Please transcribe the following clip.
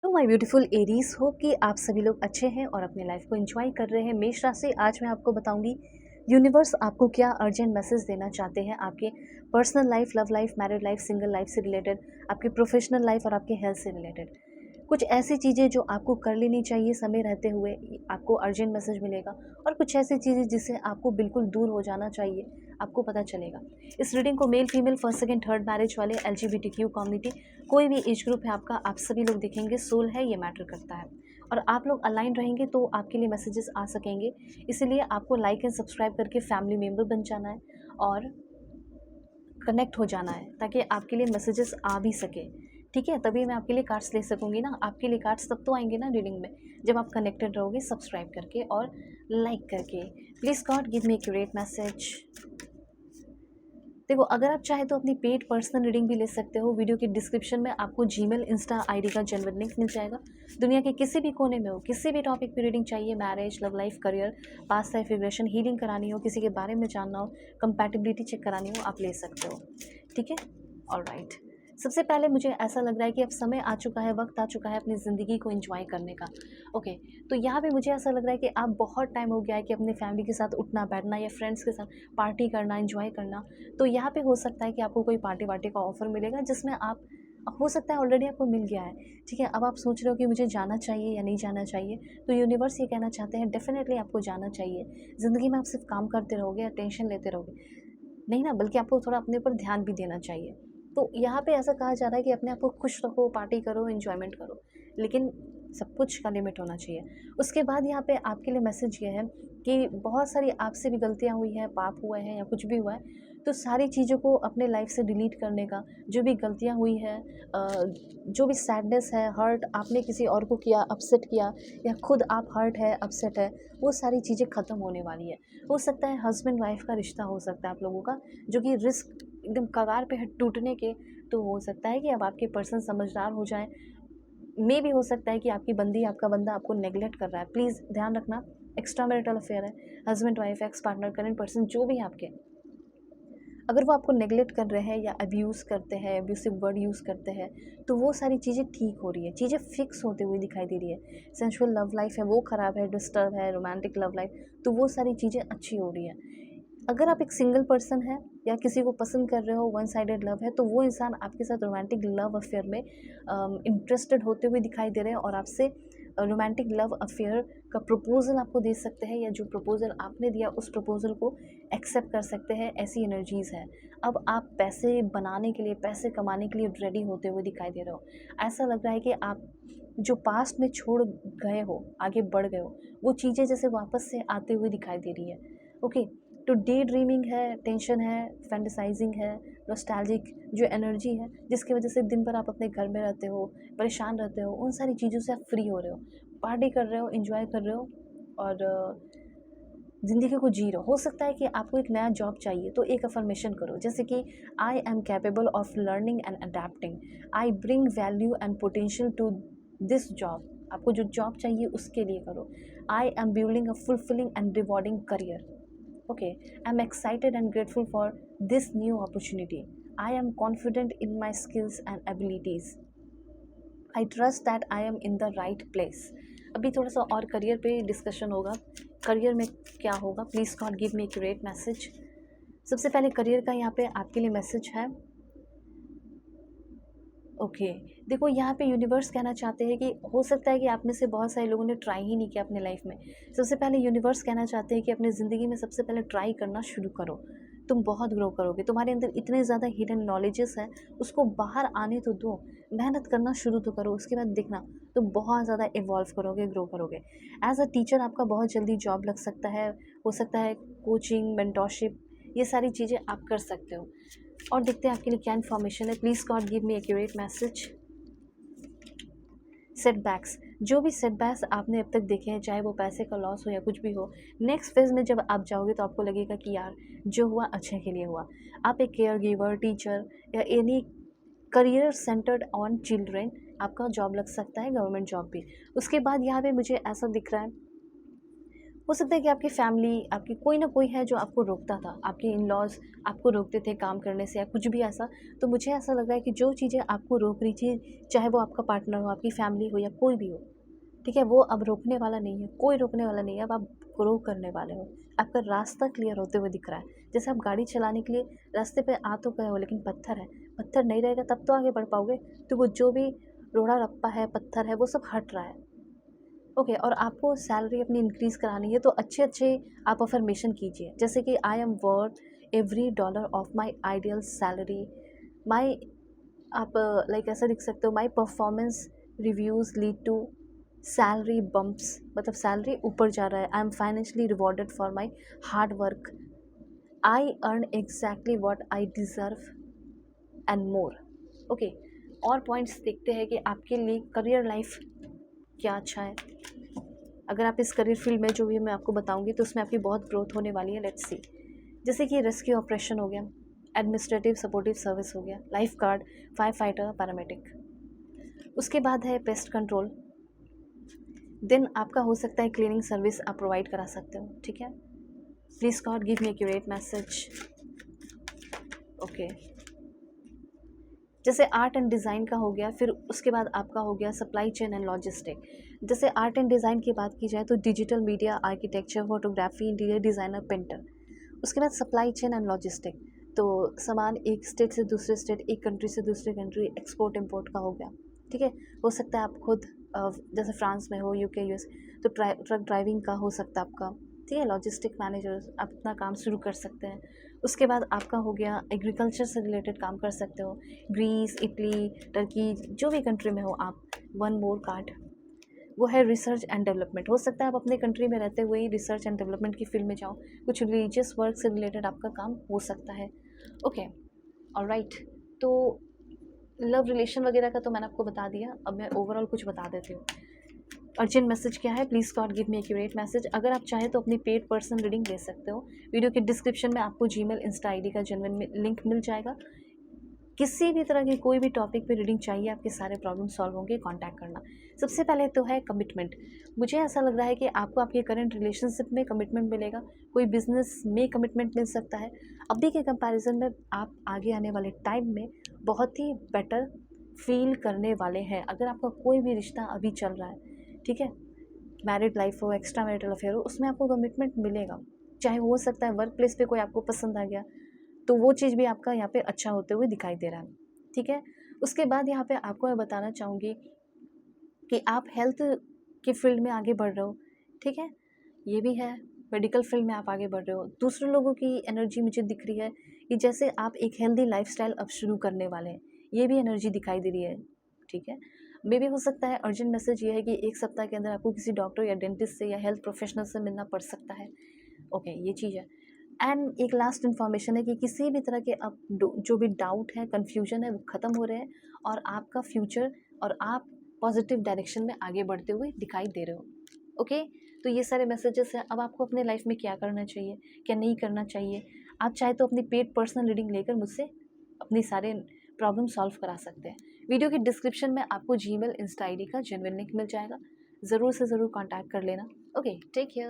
तो my beautiful Aries, hope कि आप सभी लोग अच्छे हैं और अपने लाइफ को एंजॉय कर रहे हैं। मेष राशि, आज मैं आपको बताऊंगी यूनिवर्स आपको क्या अर्जेंट मैसेज देना चाहते हैं आपके personal life, love life, married life, single life से रिलेटेड, आपकी प्रोफेशनल लाइफ और आपके हेल्थ से रिलेटेड। कुछ ऐसी चीज़ें जो आपको कर लेनी चाहिए समय रहते हुए, आपको अर्जेंट मैसेज मिलेगा। और कुछ ऐसी चीज़ें जिससे आपको बिल्कुल दूर हो जाना चाहिए, आपको पता चलेगा। इस रीडिंग को male, female, first, second, third marriage वाले, LGBTQ कम्युनिटी, कोई भी एज ग्रुप है आपका, आप सभी लोग देखेंगे। सोल है, ये मैटर करता है। और आप लोग अलाइन रहेंगे तो आपके लिए मैसेजेस आ सकेंगे। इसीलिए आपको लाइक एंड सब्सक्राइब करके फैमिली मेम्बर बन जाना है और कनेक्ट हो जाना है, ताकि आपके लिए मैसेजेस आ भी सके। ठीक है, तभी मैं आपके लिए कार्ड्स ले सकूंगी ना। आपके लिए कार्ड्स तब तो आएंगे ना रीडिंग में, जब आप कनेक्टेड रहोगे सब्सक्राइब करके और लाइक करके। Please God give me accurate message. देखो, अगर आप चाहे तो अपनी पेड पर्सनल रीडिंग भी ले सकते हो। वीडियो के डिस्क्रिप्शन में आपको जीमेल, इंस्टा आईडी का जेन्युइन लिंक मिल जाएगा। दुनिया के किसी भी कोने में हो, किसी भी टॉपिक पे रीडिंग चाहिए, marriage, love life, career, past life regression, healing करानी हो, किसी के बारे में जानना हो, कंपैटिबिलिटी चेक करानी हो, आप ले सकते हो। ठीक है, ऑलराइट। सबसे पहले मुझे ऐसा लग रहा है कि अब समय आ चुका है, वक्त आ चुका है अपनी ज़िंदगी को एंजॉय करने का। ओके, तो यहाँ पे मुझे ऐसा लग रहा है कि आप बहुत टाइम हो गया है कि अपने फैमिली के साथ उठना बैठना या फ्रेंड्स के साथ पार्टी करना, एंजॉय करना। तो यहाँ पे हो सकता है कि आपको कोई पार्टी वार्टी का ऑफ़र मिलेगा, जिसमें आप, हो सकता है ऑलरेडी आपको मिल गया है। ठीक है, अब आप सोच रहे हो कि मुझे जाना चाहिए या नहीं जाना चाहिए। तो यूनिवर्स ये कहना चाहते हैं, डेफिनेटली आपको जाना चाहिए। ज़िंदगी में आप सिर्फ काम करते रहोगे या टेंशन लेते रहोगे, नहीं ना, बल्कि आपको थोड़ा अपने ऊपर ध्यान भी देना चाहिए। तो यहाँ पे ऐसा कहा जा रहा है कि अपने आप को खुश रखो, पार्टी करो, एंजॉयमेंट करो, लेकिन सब कुछ का लिमिट होना चाहिए। उसके बाद यहाँ पे आपके लिए मैसेज ये है कि बहुत सारी आपसे भी गलतियाँ हुई हैं, पाप हुए हैं या कुछ भी हुआ है, तो सारी चीज़ों को अपने लाइफ से डिलीट करने का, जो भी गलतियाँ हुई हैं, जो भी सैडनेस है, हर्ट आपने किसी और को किया, अपसेट किया, या खुद आप हर्ट है, अपसेट है, वो सारी चीज़ें ख़त्म होने वाली है। हो सकता है हस्बैंड वाइफ का रिश्ता हो सकता है आप लोगों का, जो कि रिस्क एकदम कगार पे है टूटने के। तो हो सकता है कि अब आपके पर्सन समझदार हो जाए। मे भी हो सकता है कि आपकी बंदी, आपका बंदा आपको नेगलेक्ट कर रहा है। प्लीज़ ध्यान रखना, एक्स्ट्रा मैरिटल अफेयर है, husband wife, ex partner, current person, जो भी है आपके, अगर वो आपको नेगलेक्ट कर रहे हैं या अब्यूज़ करते हैं, अब्यूसिव वर्ड यूज़ करते हैं, तो वो सारी चीज़ें ठीक हो रही है, चीज़ें फिक्स होते हुए दिखाई दे रही है। सेंसुअल लव लाइफ है वो ख़राब है, डिस्टर्ब है, रोमांटिक लव लाइफ, तो वो सारी चीज़ें अच्छी हो रही है। अगर आप एक सिंगल पर्सन है या किसी को पसंद कर रहे हो, वन साइडेड लव है, तो वो इंसान आपके साथ रोमांटिक लव अफेयर में इंटरेस्टेड होते हुए दिखाई दे रहे हैं और आपसे रोमांटिक लव अफेयर का प्रपोज़ल आपको दे सकते हैं, या जो प्रपोज़ल आपने दिया उस प्रपोज़ल को एक्सेप्ट कर सकते हैं। ऐसी एनर्जीज़ है। अब आप पैसे बनाने के लिए, पैसे कमाने के लिए रेडी होते हुए दिखाई दे रहे हो। ऐसा लग रहा है कि आप जो पास्ट में छोड़ गए हो, आगे बढ़ गए हो, वो चीज़ें जैसे वापस से आते हुए दिखाई दे रही है। ओके, तो डे ड्रीमिंग है, टेंशन है, फैंटेसाइजिंग है, नॉस्टैल्जिक जो एनर्जी है, जिसकी वजह से दिन भर आप अपने घर में रहते हो, परेशान रहते हो, उन सारी चीज़ों से आप फ्री हो रहे हो, पार्टी कर रहे हो, एंजॉय कर रहे हो और ज़िंदगी को जी रहे हो। हो सकता है कि आपको एक नया जॉब चाहिए, तो एक अफर्मेशन करो, जैसे कि I am capable of learning and adapting, I bring value and potential to this job. आपको जो जॉब चाहिए उसके लिए करो। I am building a fulfilling and rewarding career. Okay, I'm excited and grateful for this new opportunity. I am confident in my skills and abilities. I trust that I am in the right place. अभी थोड़ा सा और career पे discussion होगा। Career में क्या होगा, please God give me accurate message. सबसे पहले करियर का यहाँ पे आपके लिए मैसेज है। ओके, देखो यहाँ पे यूनिवर्स कहना चाहते हैं कि हो सकता है कि आप में से बहुत सारे लोगों ने ट्राई ही नहीं किया अपने लाइफ में। सबसे पहले यूनिवर्स कहना चाहते हैं कि अपनी ज़िंदगी में सबसे पहले ट्राई करना शुरू करो। तुम बहुत ग्रो करोगे, तुम्हारे अंदर इतने ज़्यादा हिडन नॉलेजेस हैं, उसको बाहर आने तो दो, मेहनत करना शुरू तो करो, उसके बाद देखना तुम बहुत ज़्यादा इवॉल्व करोगे, ग्रो करोगे। एज अ टीचर आपका बहुत जल्दी जॉब लग सकता है, हो सकता है कोचिंग, मेंटोरशिप, ये सारी चीज़ें आप कर सकते हो। और देखते हैं आपके लिए क्या इन्फॉर्मेशन है। Please God give me accurate message. Setbacks, जो भी सेटबैक्स आपने अब तक देखे हैं, चाहे वो पैसे का लॉस हो या कुछ भी हो, नेक्स्ट फेज़ में जब आप जाओगे तो आपको लगेगा कि यार जो हुआ अच्छे के लिए हुआ। आप एक केयर गिवर, टीचर या any career centred on children, आपका जॉब लग सकता है, गवर्नमेंट जॉब भी। उसके बाद यहाँ पे मुझे ऐसा दिख रहा है, हो सकता है कि आपकी फैमिली, आपकी कोई ना कोई है जो आपको रोकता था, आपके इन लॉज आपको रोकते थे काम करने से या कुछ भी ऐसा। तो मुझे ऐसा लग रहा है कि जो चीज़ें आपको रोक रही थी, चाहे वो आपका पार्टनर हो, आपकी फैमिली हो या कोई भी हो, ठीक है, वो अब रोकने वाला नहीं है, कोई रोकने वाला नहीं है। अब आप ग्रो करने वाले हो, आपका रास्ता क्लियर होते हुए दिख रहा है। जैसे आप गाड़ी चलाने के लिए रास्ते पे आ तो गए हो, लेकिन पत्थर है, पत्थर नहीं रहेगा तब तो आगे बढ़ पाओगे। तो वो जो भी रोड़ा रप्पा है, पत्थर है, वो सब हट रहा है। ओके, और आपको सैलरी अपनी इंक्रीज़ करानी है तो अच्छे अच्छे आप अफर्मेशन कीजिए, जैसे कि I am worth every dollar of my ideal salary. My आप लाइक ऐसा लिख सकते हो, my performance reviews lead to salary bumps, मतलब सैलरी ऊपर जा रहा है। I am financially rewarded for my hard work. I earn exactly what I deserve and more. Okay, और पॉइंट्स देखते हैं कि आपके लिए करियर लाइफ क्या अच्छा है। अगर आप इस करियर फील्ड में जो भी मैं आपको बताऊंगी तो उसमें आपकी बहुत ग्रोथ होने वाली है। लेट्स सी, जैसे कि रेस्क्यू ऑपरेशन हो गया, एडमिनिस्ट्रेटिव सपोर्टिव सर्विस हो गया, life guard, fire fighter, paramedic. उसके बाद है पेस्ट कंट्रोल। देन आपका हो सकता है क्लीनिंग सर्विस आप प्रोवाइड करा सकते हो, ठीक है। Please God give me accurate message. Okay, जैसे आर्ट एंड डिज़ाइन का हो गया, फिर उसके बाद आपका हो गया सप्लाई चेन एंड लॉजिस्टिक। जैसे आर्ट एंड डिज़ाइन की बात की जाए तो digital media, architecture, photography, interior designer, painter. उसके बाद सप्लाई चेन एंड लॉजिस्टिक, तो सामान एक स्टेट से दूसरे स्टेट, एक कंट्री से दूसरे कंट्री, एक्सपोर्ट इम्पोर्ट का हो गया, ठीक है। हो सकता है आप खुद जैसे फ्रांस में हो, यूके, यूएस, तो ट्रक ड्राइविंग का हो सकता है आपका, ठीक है। लॉजिस्टिक मैनेजर, आप अपना काम शुरू कर सकते हैं। उसके बाद आपका हो गया एग्रीकल्चर से रिलेटेड काम कर सकते हो, ग्रीस, इटली, टर्की, जो भी कंट्री में हो आप। वन मोर कार्ड, वो है रिसर्च एंड डेवलपमेंट। हो सकता है आप अपने कंट्री में रहते हुए ही रिसर्च एंड डेवलपमेंट की फील्ड में जाओ, कुछ रिलीजियस वर्क से रिलेटेड आपका काम हो सकता है। Okay, alright. तो लव रिलेशन वगैरह का तो मैंने आपको बता दिया, अब मैं ओवरऑल कुछ बता देती हूँ। अर्जेंट मैसेज क्या है, please God give me accurate message. अगर आप चाहें तो अपनी पेड पर्सनल रीडिंग ले सकते हो। वीडियो के डिस्क्रिप्शन में आपको जीमेल, इंस्टा आईडी का जेन्युइन लिंक मिल जाएगा। किसी भी तरह की कोई भी टॉपिक पे रीडिंग चाहिए, आपके सारे प्रॉब्लम सॉल्व होंगे, कांटेक्ट करना। सबसे पहले तो है कमिटमेंट। मुझे ऐसा लग रहा है कि आपको आपके करंट रिलेशनशिप में कमिटमेंट मिलेगा, कोई बिजनेस में कमिटमेंट मिल सकता है। अभी के कंपैरिजन में आप आगे आने वाले टाइम में बहुत ही बेटर फील करने वाले हैं। अगर आपका कोई भी रिश्ता अभी चल रहा है, ठीक है, मैरिड लाइफ हो, एक्स्ट्रा मैरिटल अफेयर हो, उसमें आपको कमिटमेंट मिलेगा। चाहे हो सकता है वर्क प्लेस पे कोई आपको पसंद आ गया, तो वो चीज़ भी आपका यहाँ पे अच्छा होते हुए दिखाई दे रहा है, ठीक है। उसके बाद यहाँ पे आपको मैं बताना चाहूँगी कि आप हेल्थ के फील्ड में आगे बढ़ रहे हो, ठीक है, ये भी है। मेडिकल फील्ड में आप आगे बढ़ रहे हो। दूसरे लोगों की एनर्जी मुझे दिख रही है कि जैसे आप एक हेल्दी लाइफस्टाइल अब शुरू करने वाले हैं, ये भी एनर्जी दिखाई दे रही है, ठीक है। मे भी हो सकता है अर्जेंट मैसेज ये है कि एक सप्ताह के अंदर आपको किसी डॉक्टर या डेंटिस्ट से या हेल्थ प्रोफेशनल से मिलना पड़ सकता है। ओके, ये चीज़ है। एंड एक लास्ट इन्फॉर्मेशन है कि किसी भी तरह के अब जो भी डाउट है, कन्फ्यूजन है, वो ख़त्म हो रहे हैं और आपका फ्यूचर और आप पॉजिटिव डायरेक्शन में आगे बढ़ते हुए दिखाई दे रहे हो। ओके, तो ये सारे मैसेजेस हैं। अब आपको अपने लाइफ में क्या करना चाहिए, क्या नहीं करना चाहिए, आप चाहे तो अपनी पेड पर्सनल रीडिंग लेकर मुझसे अपनी सारे प्रॉब्लम सॉल्व करा सकते हैं। वीडियो के डिस्क्रिप्शन में आपको जीमेल, इंस्टा आईडी का जेन्युइन लिंक मिल जाएगा। ज़रूर से ज़रूर कॉन्टैक्ट कर लेना। Okay, take care.